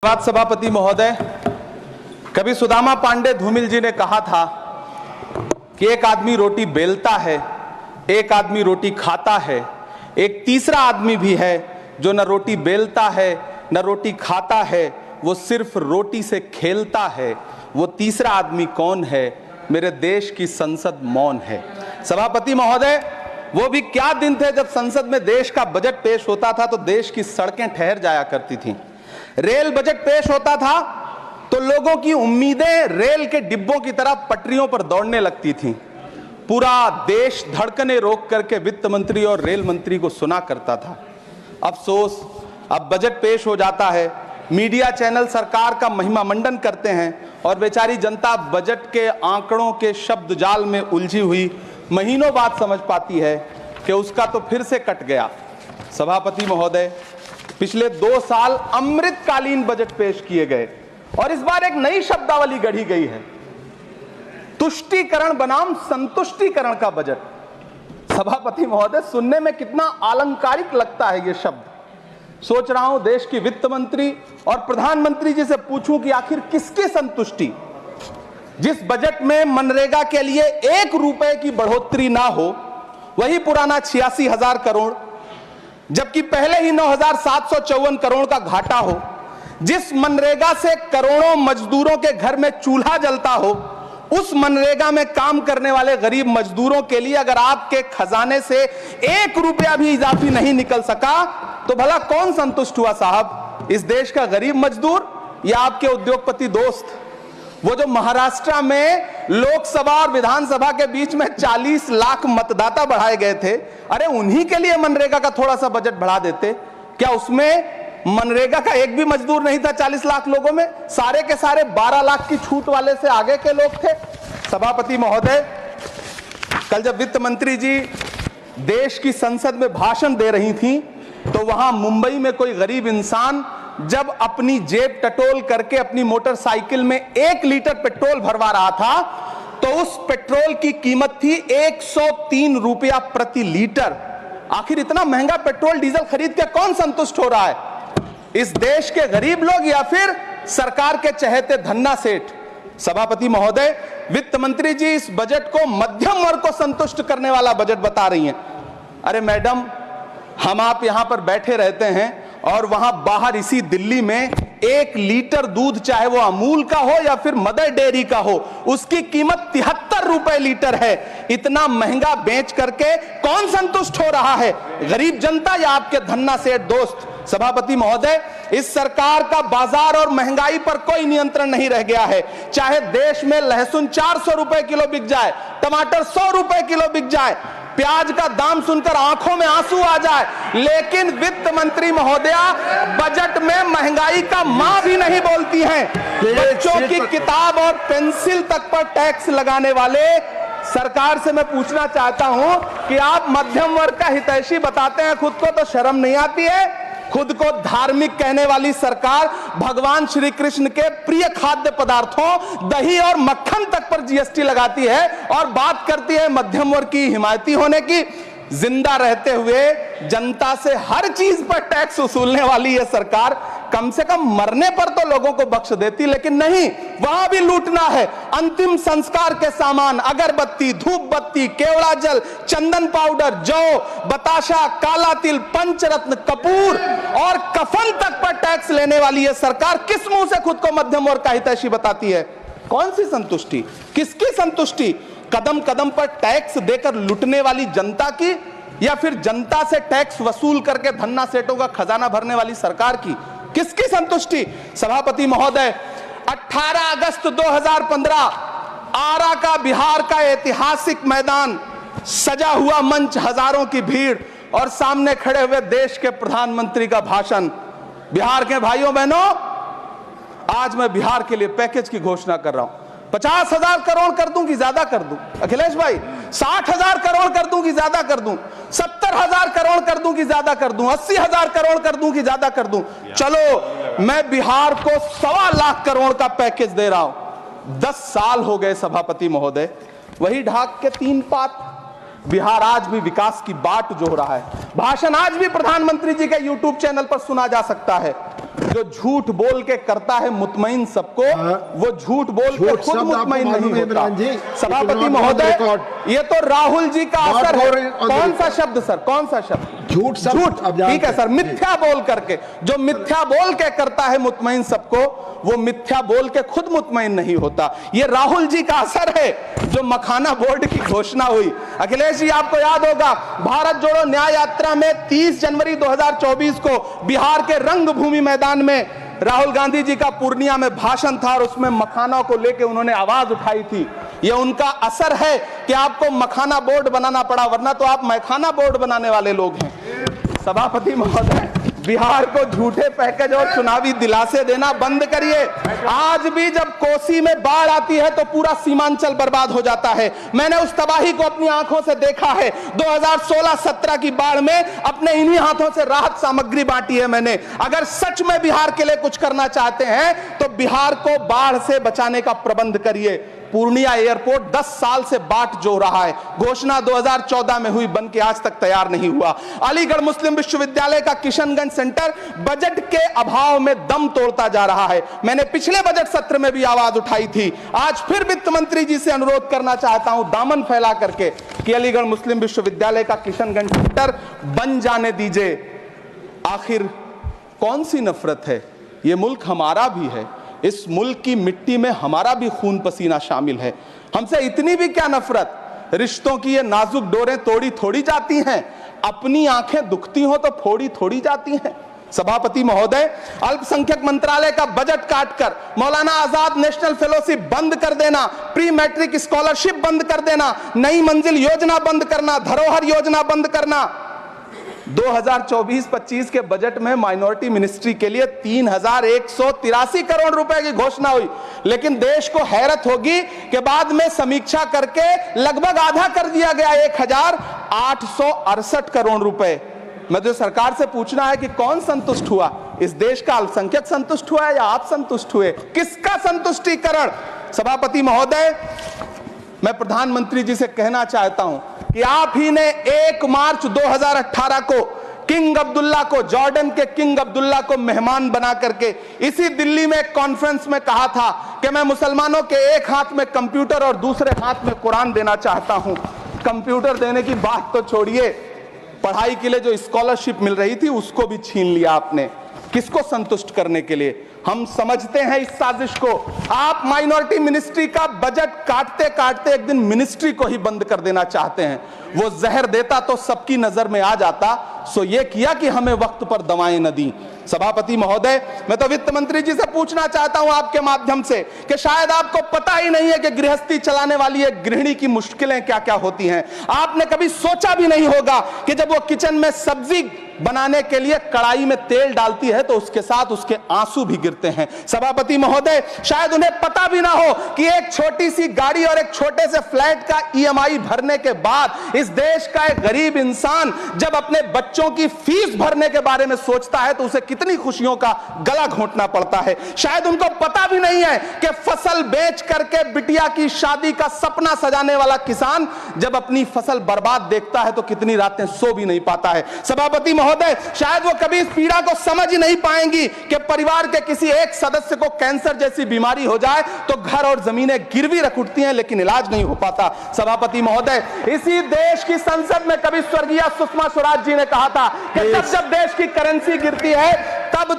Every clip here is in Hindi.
धन्यवाद सभापति महोदय। कभी सुदामा पांडे धूमिल जी ने कहा था कि एक आदमी रोटी बेलता है, एक आदमी रोटी खाता है, एक तीसरा आदमी भी है जो न रोटी बेलता है न रोटी खाता है, वो सिर्फ रोटी से खेलता है। वो तीसरा आदमी कौन है? मेरे देश की संसद मौन है। सभापति महोदय, वो भी क्या दिन थे जब संसद में देश का बजट पेश होता था तो देश की सड़कें ठहर जाया करती थीं। रेल बजट पेश होता था तो लोगों की उम्मीदें रेल के डिब्बों की तरह पटरियों पर दौड़ने लगती थीं। पूरा देश धड़कने रोक करके वित्त मंत्री और रेल मंत्री को सुना करता था। अफसोस, अब बजट पेश हो जाता है, मीडिया चैनल सरकार का महिमा मंडन करते हैं और बेचारी जनता बजट के आंकड़ों के शब्द जाल में उलझी हुई महीनों बाद समझ पाती है कि उसका तो फिर से कट गया। सभापति महोदय, पिछले 2 साल अमृतकालीन बजट पेश किए गए और इस बार एक नई शब्दावली गढ़ी गई है, तुष्टीकरण बनाम संतुष्टीकरण का बजट। सभापति महोदय, सुनने में कितना अलंकारिक लगता है ये शब्द। सोच रहा हूं देश की वित्त मंत्री और प्रधानमंत्री जी से पूछूं कि आखिर किसकी संतुष्टि? जिस बजट में मनरेगा के लिए 1 रुपए की बढ़ोतरी ना हो, वही पुराना 86,000 करोड़, जबकि पहले ही 9,754 करोड़ का घाटा हो, जिस मनरेगा से करोड़ों मजदूरों के घर में चूल्हा जलता हो, उस मनरेगा में काम करने वाले गरीब मजदूरों के लिए अगर आपके खजाने से 1 रुपया भी इजाफी नहीं निकल सका तो भला कौन संतुष्ट हुआ साहब? इस देश का गरीब मजदूर या आपके उद्योगपति दोस्त? वो जो महाराष्ट्र में लोकसभा और विधानसभा के बीच में 40 लाख मतदाता बढ़ाए गए थे, अरे उन्हीं के लिए मनरेगा का थोड़ा सा बजट बढ़ा देते। क्या उसमें मनरेगा का एक भी मजदूर नहीं था? 40 लाख लोगों में सारे के सारे 12 लाख की छूट वाले से आगे के लोग थे। सभापति महोदय, कल जब वित्त मंत्री जी देश की संसद में भाषण दे रही थी तो वहां मुंबई में कोई गरीब इंसान जब अपनी जेब टटोल करके अपनी मोटरसाइकिल में 1 लीटर पेट्रोल भरवा रहा था तो उस पेट्रोल की कीमत थी 103 रुपया प्रति लीटर। आखिर इतना महंगा पेट्रोल डीजल खरीद के कौन संतुष्ट हो रहा है? इस देश के गरीब लोग या फिर सरकार के चहेते धन्ना सेठ? सभापति महोदय, वित्त मंत्री जी इस बजट को मध्यम वर्ग को संतुष्ट करने वाला बजट बता रही हैं। अरे मैडम, हम आप यहां पर बैठे रहते हैं और वहां बाहर इसी दिल्ली में 1 लीटर दूध, चाहे वो अमूल का हो या फिर मदर डेयरी का हो, उसकी कीमत 73 रुपए लीटर है। इतना महंगा बेच करके कौन संतुष्ट हो रहा है? गरीब जनता या आपके धन्ना सेठ दोस्त? सभापति महोदय, इस सरकार का बाजार और महंगाई पर कोई नियंत्रण नहीं रह गया है। चाहे देश में लहसुन 400 रुपए किलो बिक जाए, टमाटर 100 रुपए किलो बिक जाए, प्याज का दाम सुनकर आंखों में आंसू आ जाए, लेकिन वित्त मंत्री महोदया बजट में महंगाई का मां भी नहीं बोलती हैं। बच्चों की किताब और पेंसिल तक पर टैक्स लगाने वाले सरकार से मैं पूछना चाहता हूं कि आप मध्यम वर्ग का हितैषी बताते हैं खुद को, तो शर्म नहीं आती है? खुद को धार्मिक कहने वाली सरकार भगवान श्री कृष्ण के प्रिय खाद्य पदार्थों दही और मक्खन तक पर जीएसटी लगाती है और बात करती है मध्यम वर्ग की हिमायती होने की। जिंदा रहते हुए जनता से हर चीज पर टैक्स वसूलने वाली यह सरकार कम से कम मरने पर तो लोगों को बख्श देती, लेकिन नहीं, वहां भी लूटना है। अंतिम संस्कार के सामान, अगरबत्ती, धूप बत्ती, केवड़ा जल, चंदन पाउडर, जौ, बताशा, काला तिल, पंचरत्न, कपूर और कफन तक पर टैक्स लेने वाली यह सरकार किस मुंह से खुद को मध्यम वर्ग का हितैषी बताती है? कौन सी संतुष्टि? किसकी संतुष्टि? कदम कदम पर टैक्स देकर लुटने वाली जनता की या फिर जनता से टैक्स वसूल करके धन्ना सेठों का खजाना भरने वाली सरकार की? किसकी संतुष्टि? सभापति महोदय, 18 अगस्त 2015 आरा का बिहार का ऐतिहासिक मैदान, सजा हुआ मंच, हजारों की भीड़ और सामने खड़े हुए देश के प्रधानमंत्री का भाषण। बिहार के भाइयों बहनों, आज मैं बिहार के लिए पैकेज की घोषणा कर रहा हूं। 50,000 करोड़ कर दूं कि ज्यादा कर दूं? अखिलेश भाई, 60,000 करोड़ कर दूं कि ज्यादा कर दूं? 70,000 करोड़ कर दूं कि ज्यादा कर दूं? 80,000 करोड़ कर दूं कि ज्यादा कर दूं? चलो, मैं बिहार को 1.25 लाख करोड़ का पैकेज दे रहा हूं। 10 साल हो गए सभापति महोदय, वही ढाक के 3 पात। बिहार आज भी विकास की बाट जोह रहा है। भाषण आज भी प्रधानमंत्री जी के YouTube चैनल पर सुना जा सकता है। जो झूठ बोल के करता है मुतमईन सबको, वो झूठ बोल के खुद मुतमईन नहीं होता। सभापति महोदय, ये तो राहुल जी का असर है। कौन सा शब्द सर, कौन सा शब्द? झूठ। ठीक है सर, मिथ्या बोल करके, जो मिथ्या बोल के करता है मुतमईन सबको, वो मिथ्या बोल के खुद मुतमईन नहीं होता। ये राहुल जी का असर है। जो मखाना बोर्ड की घोषणा हुई, अखिलेश जी आपको याद होगा, भारत जोड़ो न्याय यात्रा में 30 जनवरी 2024 को बिहार के रंगभूमि मैदान में राहुल गांधी जी का पूर्णिया में भाषण था और उसमें मखाना को लेकर उन्होंने आवाज उठाई थी। यह उनका असर है कि आपको मखाना बोर्ड बनाना पड़ा, वरना तो आप मैखाना बोर्ड बनाने वाले लोग हैं। सभापति महोदय, बिहार को झूठे पैकेज और चुनावी दिलासे देना बंद करिए। आज भी जब कोसी में बाढ़ आती है तो पूरा सीमांचल बर्बाद हो जाता है। मैंने उस तबाही को अपनी आंखों से देखा है। 2016-17 की बाढ़ में अपने इन्हीं हाथों से राहत सामग्री बांटी है मैंने। अगर सच में बिहार के लिए कुछ करना चाहते हैं तो बिहार को बाढ़ से बचाने का प्रबंध करिए। पूर्णिया एयरपोर्ट 10 साल से बाट जो रहा है, घोषणा 2014 में हुई, बन के आज तक तैयार नहीं हुआ। अलीगढ़ मुस्लिम विश्वविद्यालय का किशनगंज सेंटर बजट के अभाव में दम तोड़ता जा रहा है। मैंने पिछले बजट सत्र में भी आवाज उठाई थी। आज फिर वित्त मंत्री जी से अनुरोध करना चाहता हूं, दामन फैला करके, कि अलीगढ़ मुस्लिम विश्वविद्यालय का किशनगंज सेंटर बन जाने दीजिए। आखिर कौन सी नफरत है? यह मुल्क हमारा भी है, इस मुल्क की मिट्टी में हमारा भी खून पसीना शामिल है। हमसे इतनी भी क्या नफरत? रिश्तों की ये नाजुक डोरें तोड़ी थोड़ी जाती हैं, अपनी आंखें दुखती हो तो फोड़ी थोड़ी जाती हैं। सभापति महोदय, अल्पसंख्यक मंत्रालय का बजट काटकर मौलाना आजाद नेशनल फेलोशिप बंद कर देना, प्री मैट्रिक स्कॉलरशिप बंद कर देना, नई मंजिल योजना बंद करना, धरोहर योजना बंद करना। 2024-25 के बजट में माइनॉरिटी मिनिस्ट्री के लिए 3183 करोड़ रुपए की घोषणा हुई, लेकिन देश को हैरत होगी कि बाद में समीक्षा करके लगभग आधा कर दिया गया, 1868 करोड़ रुपए। मुझे सरकार से पूछना है कि कौन संतुष्ट हुआ? इस देश का अल्पसंख्यक संतुष्ट हुआ है या आप संतुष्ट हुए? किसका संतुष्टिकरण? सभापति महोदय, मैं प्रधानमंत्री जी से कहना चाहता हूं कि आप ही ने 1 मार्च 2018 को किंग अब्दुल्ला को, जॉर्डन के किंग अब्दुल्ला को मेहमान बना करके इसी दिल्ली में एक कॉन्फ्रेंस में कहा था कि मैं मुसलमानों के एक हाथ में कंप्यूटर और दूसरे हाथ में कुरान देना चाहता हूं। कंप्यूटर देने की बात तो छोड़िए, पढ़ाई के लिए जो स्कॉलरशिप मिल रही थी उसको भी छीन लिया आपने। किसको संतुष्ट करने के लिए? हम समझते हैं इस साजिश को। आप माइनॉरिटी मिनिस्ट्री का बजट काटते काटते एक दिन मिनिस्ट्री को ही बंद कर देना चाहते हैं। वो जहर देता तो सबकी नजर में आ जाता, सो ये किया कि हमें वक्त पर दवाएं न दी। सभापति महोदय, मैं तो वित्त मंत्री जी से पूछना चाहता हूं आपके माध्यम से कि शायद आपको पता ही नहीं है कि गृहस्थी चलाने वाली एक गृहिणी की मुश्किलें क्या क्या होती हैं। आपने कभी सोचा भी नहीं होगा कि जब वो किचन में सब्जी बनाने के लिए कढ़ाई में तेल डालती है तो उसके साथ उसके आंसू भी गिरते हैं। सभापति महोदय, शायद उन्हें पता भी ना हो कि एक छोटी सी गाड़ी और एक छोटे से फ्लैट का EMI भरने के बाद इस देश का एक गरीब इंसान जब अपने बच्चों की फीस भरने के बारे में सोचता है तो उसे कितनी खुशियों का गला घोंटना पड़ता है। शायद उनको पता भी नहीं है कि फसल बेच करके बिटिया की शादी का सपना सजाने वाला किसान जब अपनी फसल बर्बाद देखता है तो कितनी रातें सो भी नहीं पाता है। सभापति महोदय, शायद वो कभी इस पीड़ा को समझ ही नहीं पाएंगी कि परिवार के किसी एक सदस्य को कैंसर जैसी बीमारी हो जाए तो घर और जमीनें गिरवी रख उठती हैं लेकिन इलाज नहीं हो पाता। सभापति महोदय, इसी देश की संसद में कभी स्वर्गीय सुषमा स्वराज जी ने कहा था कि जब देश की करेंसी गिरती है तब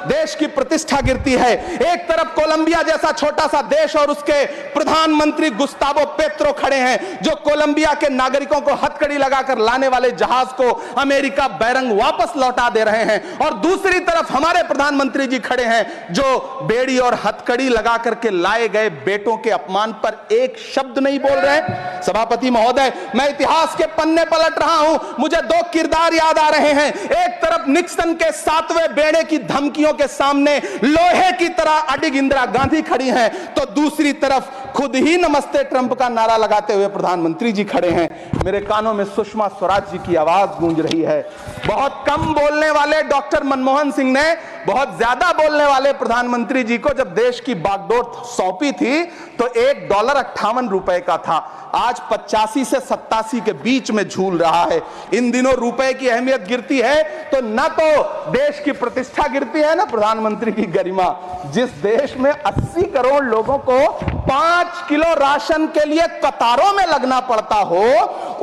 देश की प्रतिष्ठा गिरती है। एक तरफ कोलंबिया जैसा छोटा सा देश और उसके प्रधानमंत्री गुस्तावो पेत्रो खड़े हैं जो कोलंबिया के नागरिकों को हथकड़ी लगाकर लाने वाले जहाज को अमेरिका बैरंग वापस लौटा दे रहे हैं, और दूसरी तरफ हमारे प्रधानमंत्री जी खड़े हैं जो बेड़ी और हथकड़ी लगा करके लाए गए बेटों के अपमान पर एक शब्द नहीं बोल रहे। सभापति महोदय, मैं इतिहास के पन्ने पलट रहा हूं, मुझे 2 किरदार याद आ रहे हैं। एक तरफ निक्सन के 7वें बेड़े की धमकियों के सामने लोहे की तरह अडिग इंदिरा गांधी खड़ी हैं, तो दूसरी तरफ खुद ही नमस्ते ट्रंप का नारा लगाते हुए प्रधानमंत्री जी खड़े हैं। मेरे कानों में सुषमा स्वराज जी की आवाज गूंज रही है। बहुत कम बोलने वाले डॉक्टर मनमोहन सिंह ने बहुत ज्यादा बोलने वाले प्रधानमंत्री जी को जब देश की बागडोर सौंपी थी तो $1.58 का था, आज 85 से 87 के बीच में झूल रहा है। इन दिनों रुपए की अहमियत गिरती है तो न तो देश की प्रतिष्ठा गिरती है, ना प्रधानमंत्री की गरिमा। जिस देश में 80 करोड़ लोगों को 5 किलो राशन के लिए कतारों में लगना पड़ता हो,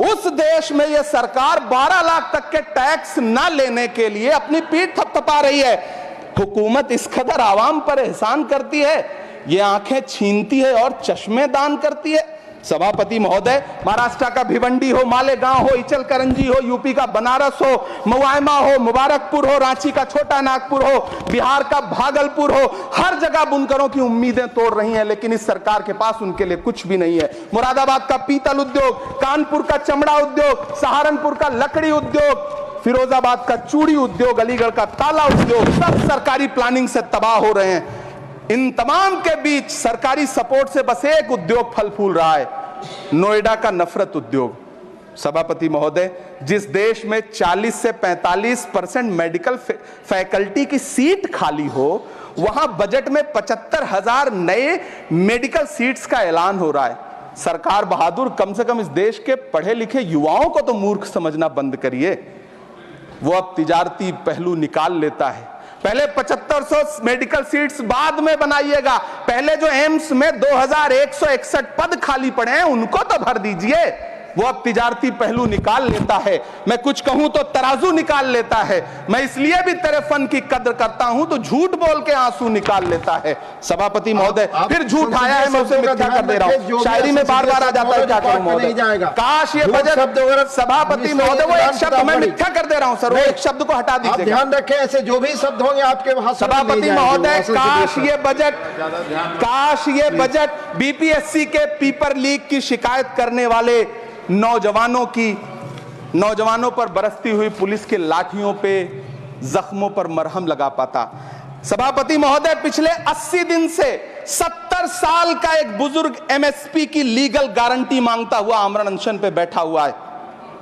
उस देश में यह सरकार 12 लाख तक के टैक्स न लेने के लिए अपनी पीठ थपथपा रही है। हुकूमत इस कदर आवाम पर एहसान करती है, ये आंखें छीनती है और चश्मे दान करती है। सभापति महोदय, महाराष्ट्र का भिवंडी हो, मालेगांव हो, इचल करंजी हो, यूपी का बनारस हो, मुआयमा हो, मुबारकपुर हो, रांची का छोटा नागपुर हो, बिहार का भागलपुर हो, हर जगह बुनकरों की उम्मीदें तोड़ रही हैं, लेकिन इस सरकार के पास उनके लिए कुछ भी नहीं है। मुरादाबाद का पीतल उद्योग, कानपुर का चमड़ा उद्योग, सहारनपुर का लकड़ी उद्योग, फिरोजाबाद का चूड़ी उद्योग, अलीगढ़ का ताला उद्योग, सब सरकारी प्लानिंग से तबाह हो रहे हैं। इन तमाम के बीच सरकारी सपोर्ट से बस एक उद्योग फल फूल रहा है, नोएडा का नफरत उद्योग। सभापति महोदय, जिस देश में 40 से 45% मेडिकल फैकल्टी की सीट खाली हो, वहां बजट में 75,000 नए मेडिकल सीट्स का ऐलान हो रहा है। सरकार बहादुर, कम से कम इस देश के पढ़े लिखे युवाओं को तो मूर्ख समझना बंद करिए। वो अब तिजारती पहलू निकाल लेता है। पहले 7500 मेडिकल सीट्स बाद में बनाइएगा, पहले जो एम्स में 2161 पद खाली पड़े हैं उनको तो भर दीजिए। वो अब तिजारती पहलू निकाल लेता है, मैं कुछ कहूं तो तराजू निकाल लेता है। मैं इसलिए भी तेरे फन की कद्र करता हूं तो झूठ बोल के आंसू निकाल लेता है। सभापति महोदय, फिर झूठ आया है, मैं उसे मिथ्या कर दे रहा हूं। शायरी में बार बार आ जाता है, क्या करूं महोदय। काश ये बजट, सभापति महोदय, वो एक शब्द मैं मिथ्या कर दे रहा हूं सर, वो एक शब्द को हटा दीजिए। ध्यान रखें, ऐसे जो भी शब्द होंगे आपके वहां। सभापति महोदय, काश ये बजट बीपीएससी के पेपर लीक की शिकायत करने वाले नौजवानों पर बरसती हुई पुलिस के लाठियों पे, जख्मों पर मरहम लगा पाता। सभापति महोदय, पिछले 80 दिन से 70 साल का एक बुजुर्ग एमएसपी की लीगल गारंटी मांगता हुआ आमरण अनशन पे बैठा हुआ है।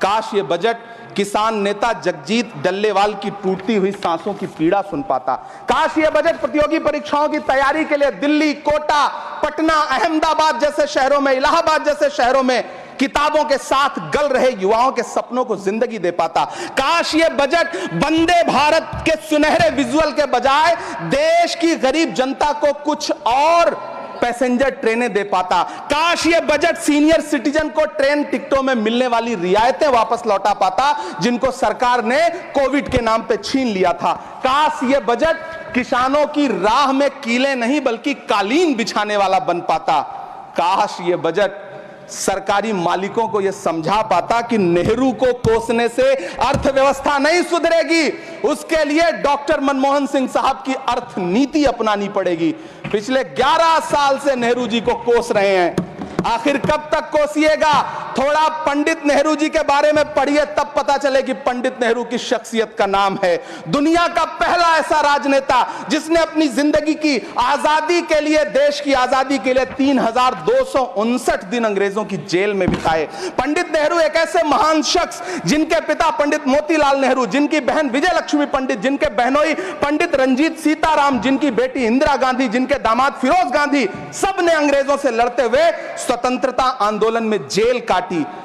काश ये बजट किसान नेता जगजीत डल्लेवाल की टूटती हुई सांसों की पीड़ा सुन पाता। काश ये बजट प्रतियोगी परीक्षाओं की तैयारी के लिए दिल्ली, कोटा, पटना, अहमदाबाद जैसे शहरों में, इलाहाबाद जैसे शहरों में किताबों के साथ गल रहे युवाओं के सपनों को जिंदगी दे पाता। काश ये बजट वंदे भारत के सुनहरे विजुअल के बजाय देश की गरीब जनता को कुछ और पैसेंजर ट्रेनें दे पाता। काश ये बजट सीनियर सिटीजन को ट्रेन टिकटों में मिलने वाली रियायतें वापस लौटा पाता, जिनको सरकार ने कोविड के नाम पे छीन लिया था। काश ये बजट किसानों की राह में कीले नहीं बल्कि कालीन बिछाने वाला बन पाता। काश ये बजट सरकारी मालिकों को यह समझा पाता कि नेहरू को कोसने से अर्थव्यवस्था नहीं सुधरेगी, उसके लिए डॉक्टर मनमोहन सिंह साहब की अर्थ नीति अपनानी पड़ेगी। पिछले 11 साल से नेहरू जी को कोस रहे हैं, आखिर कब तक कोसिएगा? थोड़ा पंडित नेहरू जी के बारे में पढ़िए, तब पता चले कि पंडित नेहरू की शख्सियत का नाम है। दुनिया का पहला ऐसा राजनेता जिसने अपनी जिंदगी की आजादी के लिए, देश की आजादी के लिए 3259 दिन अंग्रेजों की जेल में बिताए। पंडित नेहरू एक ऐसे महान शख्स जिनके पिता पंडित मोतीलाल नेहरू, जिनकी बहन विजय लक्ष्मी पंडित, जिनके बहनोई पंडित रंजीत सीताराम, जिनकी बेटी इंदिरा गांधी, जिनके दामाद फिरोज गांधी, सब ने अंग्रेजों से लड़ते हुए स्वतंत्रता आंदोलन में जेल काटी।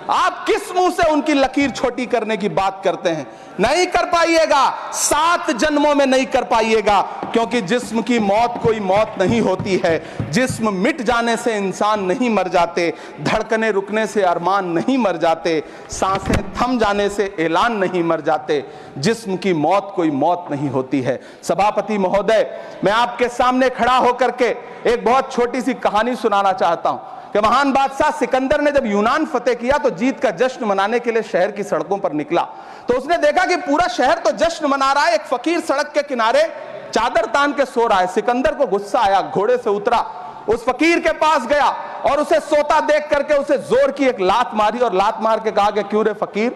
आप किस मुंह से उनकी लकीर छोटी करने की बात करते हैं? नहीं कर पाइएगा, 7 जन्मों में नहीं कर पाइएगा, क्योंकि जिस्म की मौत कोई मौत नहीं होती है। जिस्म मिट जाने से इंसान नहीं मर जाते, धड़कने रुकने से अरमान नहीं मर जाते, सांसें थम जाने से ऐलान नहीं मर जाते। जिस्म की मौत कोई मौत नहीं होती है। सभापति महोदय, मैं आपके सामने खड़ा होकर के एक बहुत छोटी सी कहानी सुनाना चाहता हूं कि महान बादशाह सिकंदर ने जब यूनान फतेह किया तो जीत का जश्न मनाने के लिए शहर की सड़कों पर निकला। तो उसने देखा कि पूरा शहर तो जश्न मना रहा है, एक फकीर सड़क के किनारे चादर तान के सो रहा है। सिकंदर को गुस्सा आया, घोड़े से उतरा, उस फकीर के पास गया और उसे सोता देख करके उसे जोर की एक लात मारी और लात मार के कहा कि क्यों रे फकीर,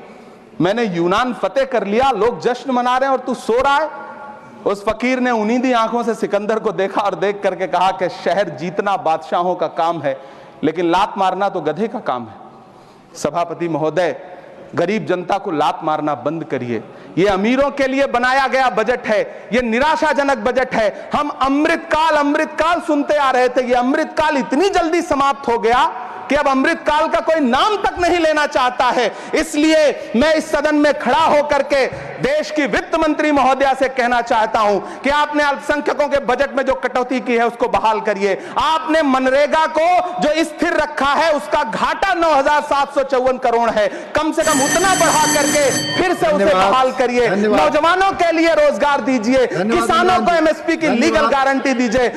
मैंने यूनान फतेह कर लिया, लोग जश्न मना रहे हैं और तू सो रहा है। उस फकीर ने उन्नीदी आंखों से सिकंदर को देखा और देख करके कहा कि शहर जीतना बादशाहों का काम है, लेकिन लात मारना तो गधे का काम है। सभापति महोदय, गरीब जनता को लात मारना बंद करिए। ये अमीरों के लिए बनाया गया बजट है, ये निराशाजनक बजट है। हम अमृतकाल सुनते आ रहे थे, ये अमृतकाल इतनी जल्दी समाप्त हो गया कि अब अमृतकाल का कोई नाम तक नहीं लेना चाहता है। इसलिए मैं इस सदन में खड़ा होकर के देश की वित्त मंत्री महोदया से कहना चाहता हूं कि आपने अल्पसंख्यकों के बजट में जो कटौती की है उसको बहाल करिए। आपने मनरेगा को जो स्थिर रखा है उसका घाटा 9,754 करोड़ है, कम से कम उतना बढ़ा करके फिर से उसे बहाल करिए। नौजवानों के लिए रोजगार दीजिए, किसानों को एमएसपी की लीगल गारंटी दीजिए।